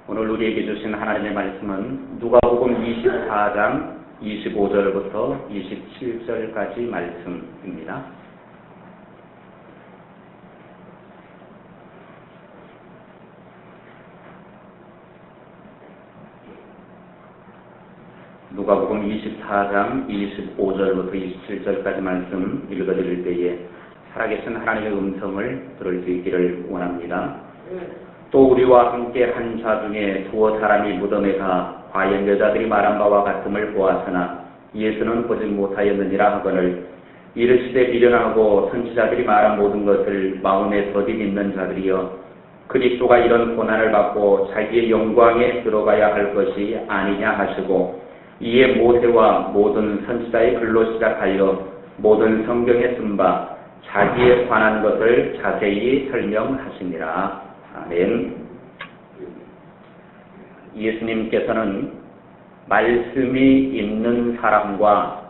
오늘 우리에게 주신 하나님의 말씀은 누가복음 24장 25절부터 27절까지 말씀입니다. 누가복음 24장 25절부터 27절까지 말씀 읽어드릴 때에 살아계신 하나님의 음성을 들을 수 있기를 원합니다. 또 우리와 함께 한 자 중에 두어 사람이 무덤에 가 과연 여자들이 말한 바와 같음을 보았으나 예수는 보지 못하였느니라 하거늘 이르시되 미련하고 선지자들이 말한 모든 것을 마음에 더디 믿는 자들이여 그리스도가 이런 고난을 받고 자기의 영광에 들어가야 할 것이 아니냐 하시고 이에 모세와 모든 선지자의 글로 시작하여 모든 성경에 쓴 바 자기에 관한 것을 자세히 설명하시니라. 아멘. 예수님께서는 말씀이 있는 사람과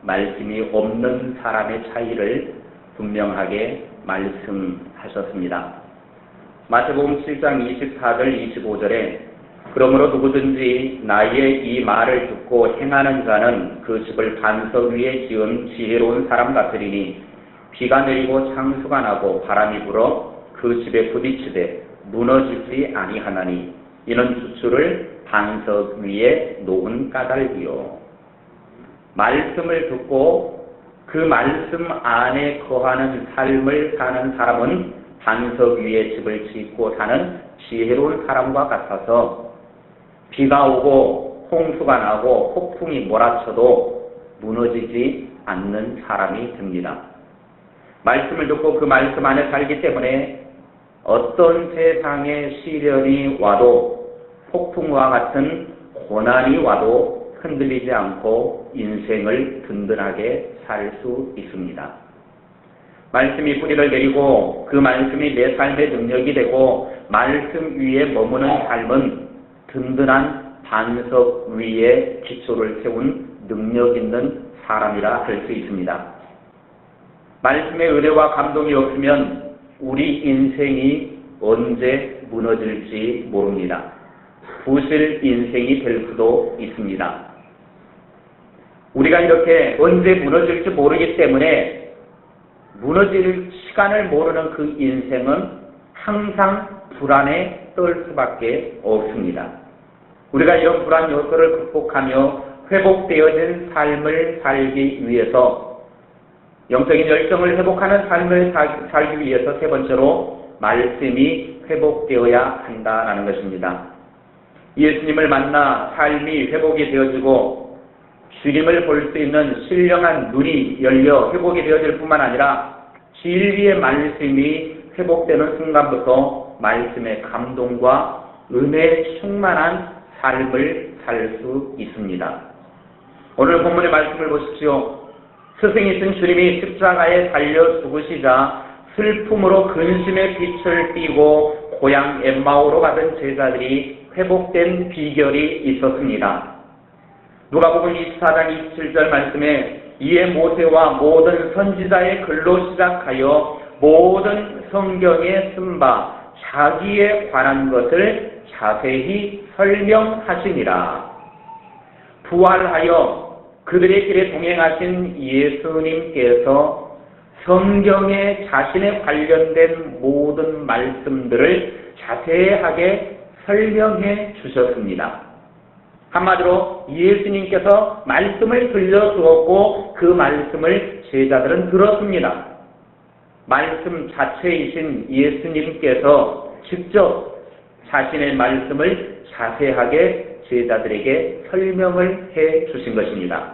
말씀이 없는 사람의 차이를 분명하게 말씀하셨습니다. 마태복음 7장 24절 25절에 그러므로 누구든지 나의 이 말을 듣고 행하는 자는 그 집을 반석 위에 지은 지혜로운 사람 같으리니 비가 내리고 창수가 나고 바람이 불어 그 집에 부딪히되 무너지지 아니하나니 이는 주추를 반석 위에 놓은 까닭이요. 말씀을 듣고 그 말씀 안에 거하는 삶을 사는 사람은 반석 위에 집을 짓고 사는 지혜로운 사람과 같아서 비가 오고 홍수가 나고 폭풍이 몰아쳐도 무너지지 않는 사람이 됩니다. 말씀을 듣고 그 말씀 안에 살기 때문에 어떤 세상의 시련이 와도 폭풍과 같은 고난이 와도 흔들리지 않고 인생을 든든하게 살 수 있습니다. 말씀이 뿌리를 내리고 그 말씀이 내 삶의 능력이 되고 말씀 위에 머무는 삶은 든든한 반석 위에 기초를 세운 능력 있는 사람이라 할 수 있습니다. 말씀의 은혜와 감동이 없으면 우리 인생이 언제 무너질지 모릅니다. 부실 인생이 될 수도 있습니다. 우리가 이렇게 언제 무너질지 모르기 때문에 무너질 시간을 모르는 그 인생은 항상 불안에 떨 수밖에 없습니다. 우리가 이런 불안 요소를 극복하며 회복되어진 삶을 살기 위해서 영적인 열정을 회복하는 삶을 살기 위해서 세 번째로 말씀이 회복되어야 한다는 것입니다. 예수님을 만나 삶이 회복이 되어지고 주님을 볼 수 있는 신령한 눈이 열려 회복이 되어질 뿐만 아니라 진리의 말씀이 회복되는 순간부터 말씀의 감동과 은혜에 충만한 삶을 살 수 있습니다. 오늘 본문의 말씀을 보십시오. 스승이신 주님이 십자가에 달려 죽으시자 슬픔으로 근심의 빛을 띠고 고향 엠마오로 가던 제자들이 회복된 비결이 있었습니다. 누가복음 24장 27절 말씀에 이에 모세와 모든 선지자의 글로 시작하여 모든 성경에 쓴 바 자기에 관한 것을 자세히 설명하시니라. 부활하여 그들의 길에 동행하신 예수님께서 성경에 자신에 관련된 모든 말씀들을 자세하게 설명해 주셨습니다. 한마디로 예수님께서 말씀을 들려주었고 그 말씀을 제자들은 들었습니다. 말씀 자체이신 예수님께서 직접 자신의 말씀을 자세하게 제자들에게 설명을 해 주신 것입니다.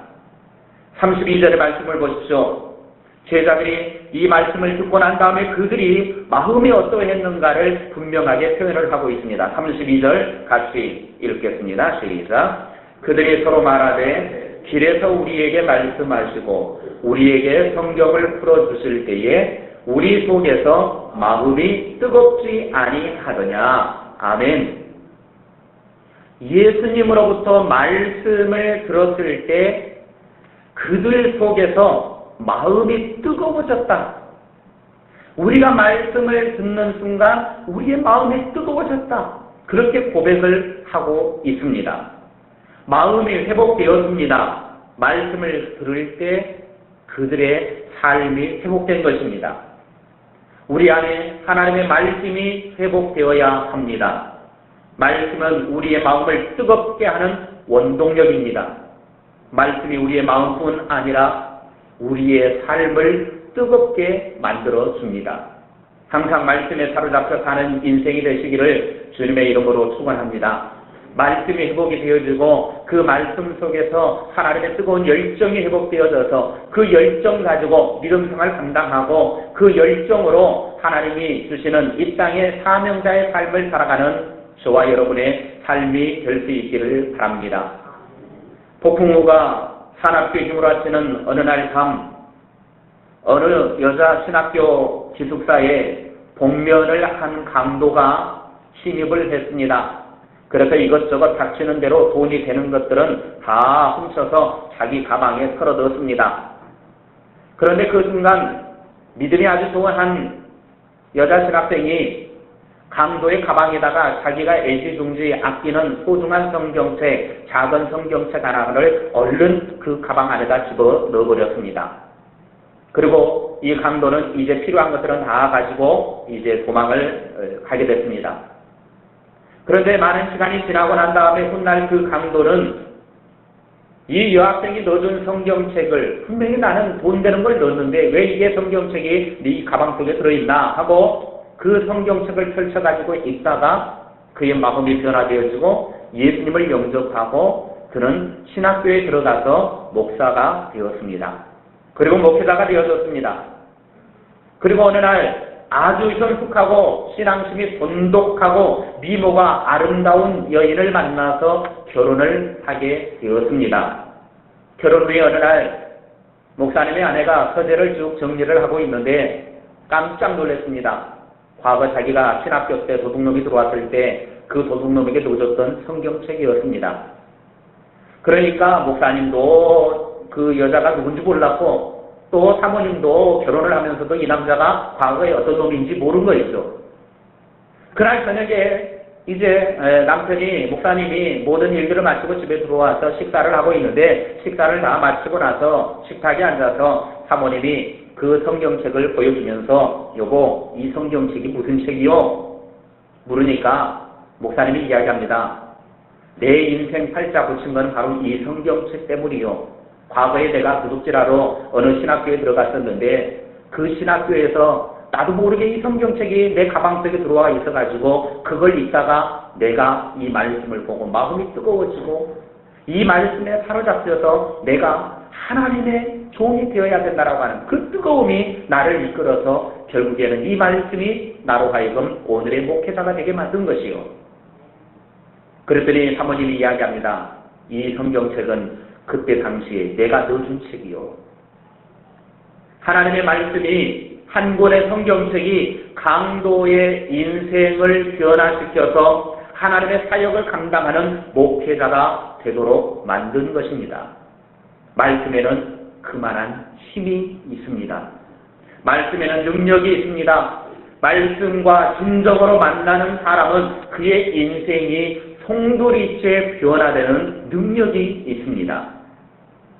32절의 말씀을 보십시오. 제자들이 이 말씀을 듣고 난 다음에 그들이 마음이 어떠했는가를 분명하게 표현을 하고 있습니다. 32절 같이 읽겠습니다. 시작. 그들이 서로 말하되 길에서 우리에게 말씀하시고 우리에게 성경을 풀어주실 때에 우리 속에서 마음이 뜨겁지 아니하더냐. 아멘. 예수님으로부터 말씀을 들었을 때 그들 속에서 마음이 뜨거워졌다. 우리가 말씀을 듣는 순간 우리의 마음이 뜨거워졌다. 그렇게 고백을 하고 있습니다. 마음이 회복되었습니다. 말씀을 들을 때 그들의 삶이 회복된 것입니다. 우리 안에 하나님의 말씀이 회복되어야 합니다. 말씀은 우리의 마음을 뜨겁게 하는 원동력입니다. 말씀이 우리의 마음뿐 아니라 우리의 삶을 뜨겁게 만들어줍니다. 항상 말씀에 사로잡혀 사는 인생이 되시기를 주님의 이름으로 축원합니다. 말씀이 회복이 되어지고 그 말씀 속에서 하나님의 뜨거운 열정이 회복되어져서 그 열정 가지고 믿음생활 감당하고 그 열정으로 하나님이 주시는 이 땅의 사명자의 삶을 살아가는 저와 여러분의 삶이 될 수 있기를 바랍니다. 폭풍우가 산악교 힘으로 하치는 어느 날 밤 어느 여자 신학교 기숙사에 복면을 한 강도가 침입을 했습니다. 그래서 이것저것 닥치는 대로 돈이 되는 것들은 다 훔쳐서 자기 가방에 털어넣었습니다. 그런데 그 순간 믿음이 아주 좋은 한 여자 신학생이 강도의 가방에다가 자기가 애지중지 아끼는 소중한 성경책, 작은 성경책 하나를 얼른 그 가방 안에다 집어 넣어버렸습니다. 그리고 이 강도는 이제 필요한 것들은 다 가지고 이제 도망을 가게 됐습니다. 그런데 많은 시간이 지나고 난 다음에 훗날 그 강도는 이 여학생이 넣어준 성경책을 분명히 나는 돈 되는 걸 넣었는데 왜 이게 성경책이 네 가방 속에 들어있나 하고 그 성경책을 펼쳐가지고 있다가 그의 마음이 변화되어지고 예수님을 영접하고 그는 신학교에 들어가서 목사가 되었습니다. 그리고 목회자가 되어졌습니다. 그리고 어느 날 아주 현숙하고 신앙심이 돈독하고 미모가 아름다운 여인을 만나서 결혼을 하게 되었습니다. 결혼 후에 어느 날 목사님의 아내가 서재를 쭉 정리를 하고 있는데 깜짝 놀랐습니다. 과거 자기가 신학교 때 도둑놈이 들어왔을 때 그 도둑놈에게 넣어줬던 성경책이었습니다. 그러니까 목사님도 그 여자가 누군지 몰랐고 또 사모님도 결혼을 하면서도 이 남자가 과거에 어떤 놈인지 모르는 거였죠. 그날 저녁에 이제 남편이 목사님이 모든 일들을 마치고 집에 들어와서 식사를 하고 있는데 식사를 다 마치고 나서 식탁에 앉아서 사모님이 그 성경책을 보여주면서 여보 이 성경책이 무슨 책이요? 물으니까 목사님이 이야기합니다. 내 인생 팔자 붙인 건 바로 이 성경책 때문이요. 과거에 내가 도둑질하러 어느 신학교에 들어갔었는데 그 신학교에서 나도 모르게 이 성경책이 내 가방 속에 들어와 있어가지고 그걸 읽다가 내가 이 말씀을 보고 마음이 뜨거워지고 이 말씀에 사로잡혀서 내가 하나님의 종이 되어야 된다라고 하는 그 뜨거움이 나를 이끌어서 결국에는 이 말씀이 나로 하여금 오늘의 목회자가 되게 만든 것이요. 그랬더니 사모님이 이야기합니다. 이 성경책은 그때 당시에 내가 넣어준 책이요. 하나님의 말씀이 한 권의 성경책이 강도의 인생을 변화시켜서 하나님의 사역을 감당하는 목회자가 되도록 만든 것입니다. 말씀에는 그만한 힘이 있습니다. 말씀에는 능력이 있습니다. 말씀과 진정으로 만나는 사람은 그의 인생이 송두리째 변화되는 능력이 있습니다.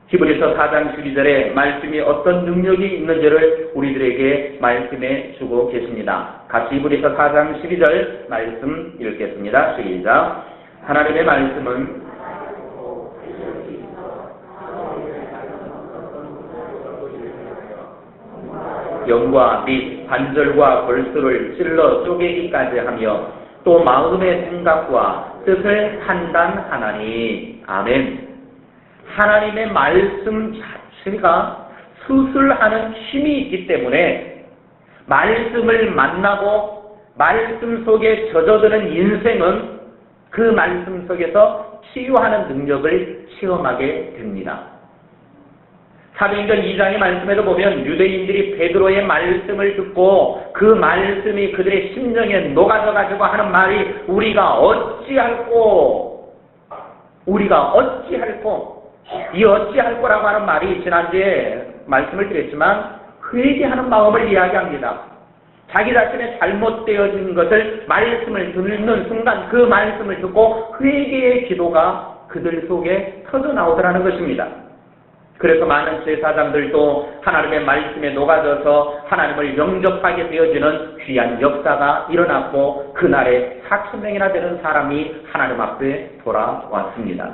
히브리서 4장 12절에 말씀이 어떤 능력이 있는지를 우리들에게 말씀해 주고 계십니다. 같이 히브리서 4장 12절 말씀 읽겠습니다. 시작. 하나님의 말씀은 영과 및 관절과 골수를 찔러 쪼개기까지 하며 또 마음의 생각과 뜻을 판단하나니. 아멘. 하나님의 말씀 자체가 수술하는 힘이 있기 때문에 말씀을 만나고 말씀 속에 젖어드는 인생은 그 말씀 속에서 치유하는 능력을 체험하게 됩니다. 사도행전 2장의 말씀에도 보면 유대인들이 베드로의 말씀을 듣고 그 말씀이 그들의 심령에 녹아져가지고 하는 말이 우리가 어찌할꼬 이 어찌할 거라고 하는 말이 지난주에 말씀을 드렸지만 회개하는 마음을 이야기합니다. 자기 자신의 잘못되어진 것을 말씀을 듣는 순간 그 말씀을 듣고 회개의 기도가 그들 속에 터져나오더라는 것입니다. 그래서 많은 제사장들도 하나님의 말씀에 녹아져서 하나님을 영접하게 되어지는 귀한 역사가 일어났고 그날에 4,000명이나 되는 사람이 하나님 앞에 돌아왔습니다.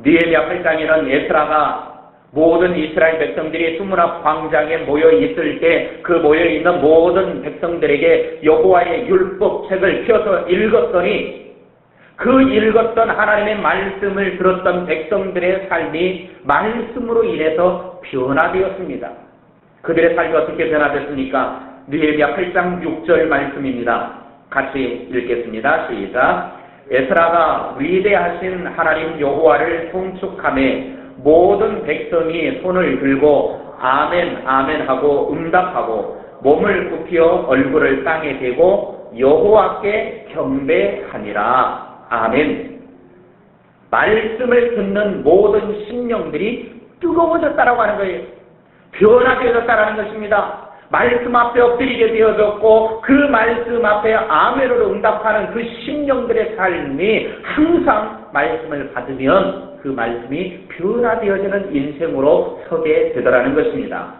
느헤미야 8장에는 에스라가 모든 이스라엘 백성들이 수문 앞 광장에 모여 있을 때 그 모여 있는 모든 백성들에게 여호와의 율법책을 펴서 읽었더니 그 읽었던 하나님의 말씀을 들었던 백성들의 삶이 말씀으로 인해서 변화되었습니다. 그들의 삶이 어떻게 변화됐습니까? 느헤미야 8장 6절 말씀입니다. 같이 읽겠습니다. 시작. 에스라가 위대하신 하나님 여호와를 송축하며 모든 백성이 손을 들고 아멘 아멘 하고 응답하고 몸을 굽혀 얼굴을 땅에 대고 여호와께 경배하니라. 아멘. 말씀을 듣는 모든 심령들이 뜨거워졌다라고 하는 거예요. 변화되어졌다라는 것입니다. 말씀 앞에 엎드리게 되어졌고 그 말씀 앞에 아멘으로 응답하는 그 심령들의 삶이 항상 말씀을 받으면 그 말씀이 변화되어지는 인생으로 서게 되더라는 것입니다.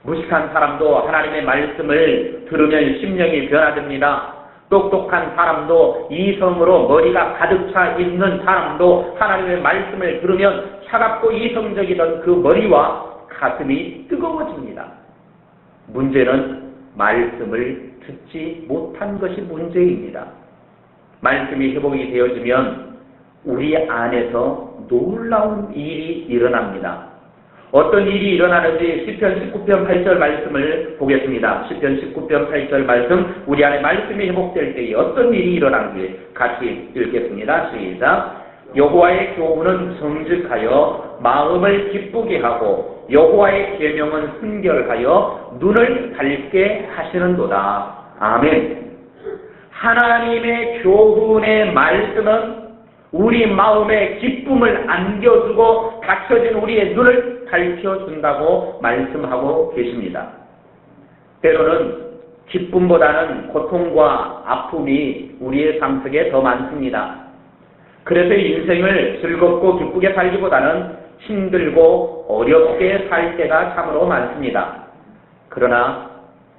무식한 사람도 하나님의 말씀을 들으면 심령이 변화됩니다. 똑똑한 사람도 이성으로 머리가 가득 차 있는 사람도 하나님의 말씀을 들으면 차갑고 이성적이던 그 머리와 가슴이 뜨거워집니다. 문제는 말씀을 듣지 못한 것이 문제입니다. 말씀이 회복이 되어지면 우리 안에서 놀라운 일이 일어납니다. 어떤 일이 일어나는지 시편 19편 8절 말씀을 보겠습니다. 시편 19편 8절 말씀, 우리 안에 말씀이 회복될 때에 어떤 일이 일어나는지 같이 읽겠습니다. 시작. 여호와의 교훈은 정직하여 마음을 기쁘게 하고 여호와의 계명은 순결하여 눈을 밝게 하시는도다. 아멘. 하나님의 교훈의 말씀은 우리 마음에 기쁨을 안겨주고 닫혀진 우리의 눈을 밝혀준다고 말씀하고 계십니다. 때로는 기쁨보다는 고통과 아픔이 우리의 삶 속에 더 많습니다. 그래서 인생을 즐겁고 기쁘게 살기보다는 힘들고 어렵게 살 때가 참으로 많습니다. 그러나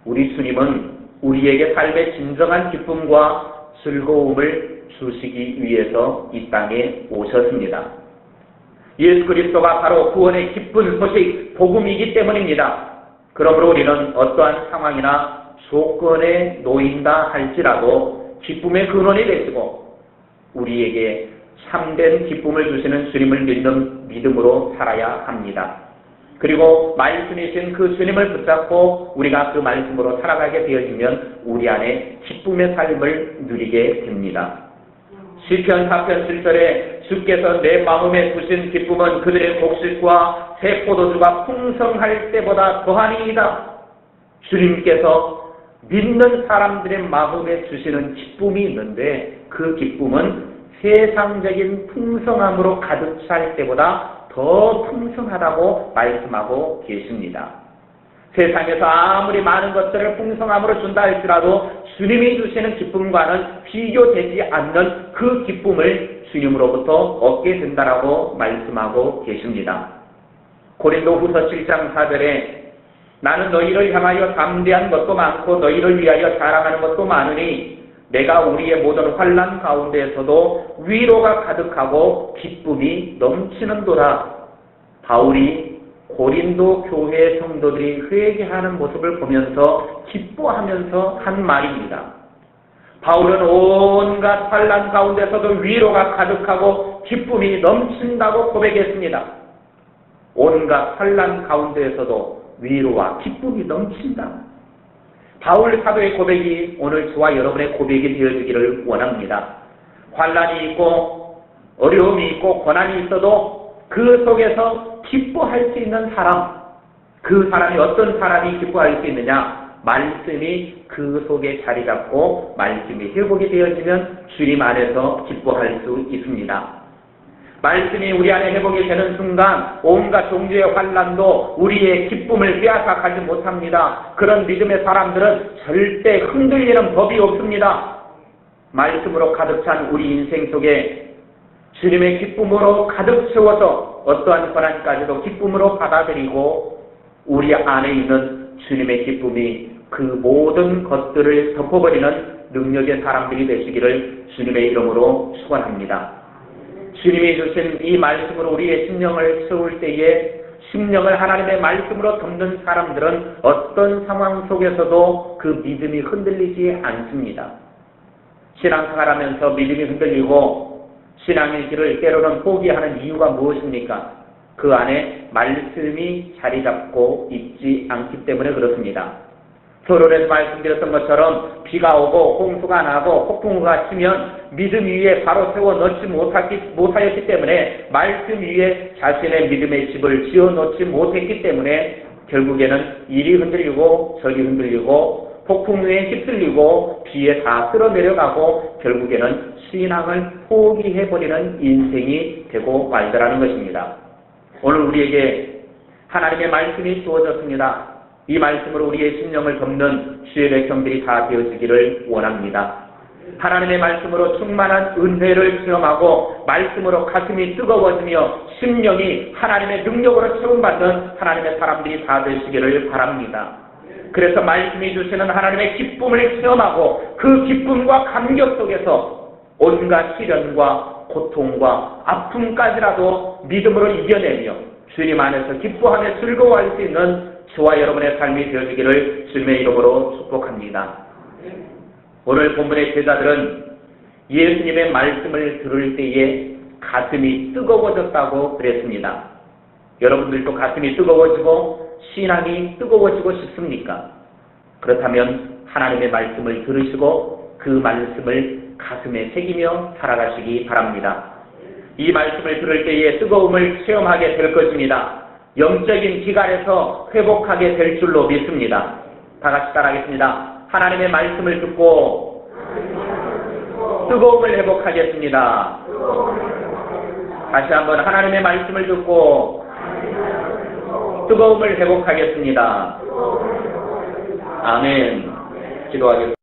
우리 주님은 우리에게 삶의 진정한 기쁨과 즐거움을 주시기 위해서 이 땅에 오셨습니다. 예수 그리스도가 바로 구원의 기쁜 소식, 복음이기 때문입니다. 그러므로 우리는 어떠한 상황이나 조건에 놓인다 할지라도 기쁨의 근원이 되시고 우리에게 참된 기쁨을 주시는 주님을 믿는 믿음으로 살아야 합니다. 그리고 말씀이신 그 주님을 붙잡고 우리가 그 말씀으로 살아가게 되어지면 우리 안에 기쁨의 삶을 누리게 됩니다. 시편 4편 7절에 주께서 내 마음에 주신 기쁨은 그들의 곡식과 새 포도주가 풍성할 때보다 더하니이다. 주님께서 믿는 사람들의 마음에 주시는 기쁨이 있는데 그 기쁨은 세상적인 풍성함으로 가득 찰 때보다 더 풍성하다고 말씀하고 계십니다. 세상에서 아무리 많은 것들을 풍성함으로 준다 할지라도 주님이 주시는 기쁨과는 비교되지 않는 그 기쁨을 주님으로부터 얻게 된다라고 말씀하고 계십니다. 고린도후서 7장 4절에 나는 너희를 향하여 담대한 것도 많고 너희를 위하여 자랑하는 것도 많으니 내가 우리의 모든 환난 가운데에서도 위로가 가득하고 기쁨이 넘치는도다. 바울이 고린도 교회 성도들이 회개하는 모습을 보면서 기뻐하면서 한 말입니다. 바울은 온갖 환난 가운데서도 위로가 가득하고 기쁨이 넘친다고 고백했습니다. 온갖 환난 가운데에서도 위로와 기쁨이 넘친다. 바울 사도의 고백이 오늘 저와 여러분의 고백이 되어주기를 원합니다. 환난이 있고 어려움이 있고 고난이 있어도 그 속에서 기뻐할 수 있는 사람, 그 사람이 어떤 사람이 기뻐할 수 있느냐? 말씀이 그 속에 자리 잡고 말씀이 회복이 되어지면 주님 안에서 기뻐할 수 있습니다. 말씀이 우리 안에 회복이 되는 순간 온갖 종류의 환난도 우리의 기쁨을 빼앗아 가지 못합니다. 그런 믿음의 사람들은 절대 흔들리는 법이 없습니다. 말씀으로 가득 찬 우리 인생 속에 주님의 기쁨으로 가득 채워서 어떠한 고난까지도 기쁨으로 받아들이고 우리 안에 있는 주님의 기쁨이 그 모든 것들을 덮어버리는 능력의 사람들이 되시기를 주님의 이름으로 축원합니다. 주님이 주신 이 말씀으로 우리의 심령을 채울 때에 심령을 하나님의 말씀으로 덮는 사람들은 어떤 상황 속에서도 그 믿음이 흔들리지 않습니다. 신앙생활하면서 믿음이 흔들리고 신앙의 길을 때로는 포기하는 이유가 무엇입니까? 그 안에 말씀이 자리 잡고 있지 않기 때문에 그렇습니다. 서론에서 말씀드렸던 것처럼 비가 오고 홍수가 나고 폭풍우가 치면 믿음 위에 바로 세워 넣지 못하였기 때문에 말씀 위에 자신의 믿음의 집을 지어 놓지 못했기 때문에 결국에는 이리 흔들리고 저리 흔들리고 폭풍우에 휩쓸리고 비에 다 쓸어 내려가고 결국에는 신앙을 포기해버리는 인생이 되고 말더라는 것입니다. 오늘 우리에게 하나님의 말씀이 주어졌습니다. 이 말씀으로 우리의 심령을 덮는 주의 백성들이 다 되어지기를 원합니다. 하나님의 말씀으로 충만한 은혜를 체험하고 말씀으로 가슴이 뜨거워지며 심령이 하나님의 능력으로 채움받는 하나님의 사람들이 다 되시기를 바랍니다. 그래서 말씀이 주시는 하나님의 기쁨을 체험하고 그 기쁨과 감격 속에서 온갖 시련과 고통과 아픔까지라도 믿음으로 이겨내며 주님 안에서 기뻐하며 즐거워할 수 있는 저와 여러분의 삶이 되어지기를 주님의 이름으로 축복합니다. 오늘 본문의 제자들은 예수님의 말씀을 들을 때에 가슴이 뜨거워졌다고 그랬습니다. 여러분들도 가슴이 뜨거워지고 신앙이 뜨거워지고 싶습니까? 그렇다면 하나님의 말씀을 들으시고 그 말씀을 가슴에 새기며 살아가시기 바랍니다. 이 말씀을 들을 때에 뜨거움을 체험하게 될 것입니다. 영적인 기갈에서 회복하게 될 줄로 믿습니다. 다 같이 따라하겠습니다. 하나님의 말씀을 듣고 뜨거움을 회복하겠습니다. 다시 한번 하나님의 말씀을 듣고 뜨거움을 회복하겠습니다. 아멘. 기도하겠습니다.